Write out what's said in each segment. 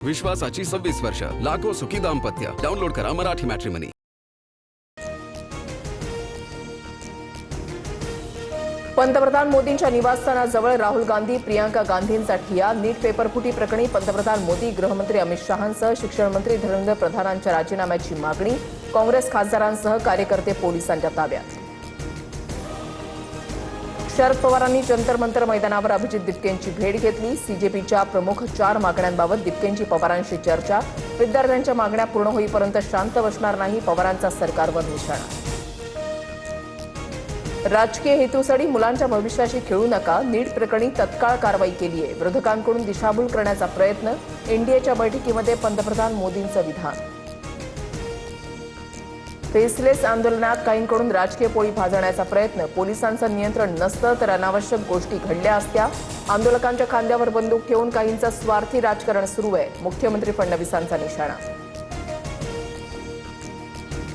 विश्वासाची 26 वर्ष, लाखो सुखी दाम्पत्य. डाउनलोड करा मराठी मॅट्रिमनी. पंतप्रधान मोदींच्या निवासस्थानाजवळ राहुल गांधी, प्रियांका गांधींचा ठिय्या. नीट पेपरफुटी प्रकरणी पंतप्रधान मोदी, गृहमंत्री अमित शहांसह शिक्षण मंत्री धर्मेंद्र प्रधानांच्या राजीनाम्याची मागणी. काँग्रेस खासदारांसह कार्यकर्ते पोलिसांच्या ताब्यात. शरद पवारांनी जंतर मंतर मैदानावर अभिजित दिपकेंची भेट घेतली. सीजेपीच्या प्रमुख 4 मागण्यांबाबत दिपकेंची पवारांशी चर्चा. विद्यार्थ्यांच्या मागण्या पूर्ण होईपर्यंत शांत बसणार नाही, पवारांचा सरकारवर निशाणा. राजकीय हेतूसाठी मुलांच्या भविष्याशी खेळू नका, नीट प्रकरणी तत्काळ कारवाई केली आहे. विरोधकांकडून दिशाभूल करण्याचा प्रयत्न. एनडीएच्या बैठकीमध्ये पंतप्रधान मोदींचं विधान. फेसलेस आंदोलनात काहींकडून राजकीय पोळी भाजण्याचा प्रयत्न. पोलिसांचं नियंत्रण नसतं तर अनावश्यक गोष्टी घडल्या असत्या. आंदोलकांच्या खांद्यावर बंदूक ठेवून काहींचं स्वार्थी राजकारण सुरू आहे, मुख्यमंत्री फडणवीसांचा निशाणा.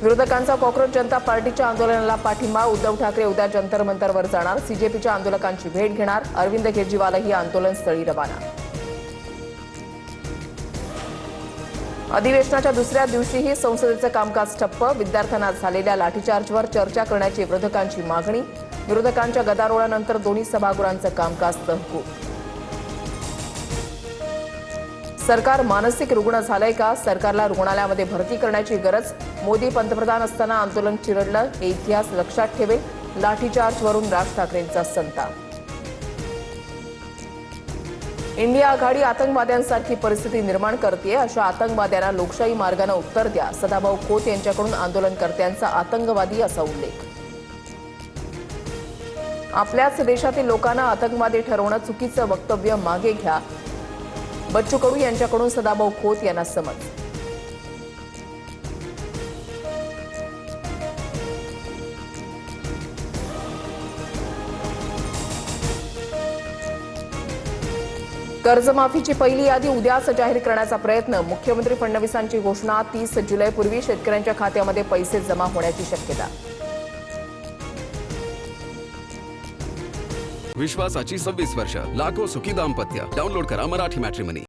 विरोधकांचा कॉक्रोच जनता पार्टीच्या आंदोलनाला पाठिंबा. उद्धव ठाकरे उद्या जंतर मंतरवर जाणार. सीजेपीच्या आंदोलकांची भेट घेणार. अरविंद केजरीवालही आंदोलनस्थळी रवाना. अधिवेशनाच्या दुसऱ्या दिवशीही संसदेचं कामकाज ठप्प. विद्यार्थ्यांना झालेल्या लाठीचार्जवर चर्चा करण्याची विरोधकांची मागणी. विरोधकांच्या गदारोळानंतर दोन्ही सभागृहांचं कामकाज तहकूब. सरकार मानसिक रुग्ण झालंय का? सरकारला रुग्णालयामध्ये भरती करण्याची गरज. मोदी पंतप्रधान असताना आंदोलन चिरडलं, हे इतिहास लक्षात ठेवेल. लाठीचार्जवरून राज ठाकरेंचा संताप. इंडिया आघाडी आतंकवाद्यांसारखी परिस्थिती निर्माण करतेय. अशा आतंकवाद्यांना लोकशाही मार्गाने उत्तर द्या. सदाभाऊ खोत यांच्याकडून आंदोलनकर्त्यांचा आतंकवादी असा उल्लेख. आपल्याच देशातील लोकांना आतंकवादी ठरवणं चुकीचं वक्तव्य मागे घ्या. बच्चू कडू यांच्याकडून सदाभाऊ खोत यांना समज. कर्जमाफीची पहिली यादी उद्याच जाहीर करण्याचा प्रयत्न. मुख्यमंत्री फडणवीसांची घोषणा. 30 जुलैपूर्वी शेतकऱ्यांच्या खात्यामध्ये पैसे जमा होण्याची शक्यता. विश्वासाची 26 वर्ष, लाखो सुखी दाम्पत्य. डाउनलोड करा मराठी मॅट्रिमनी.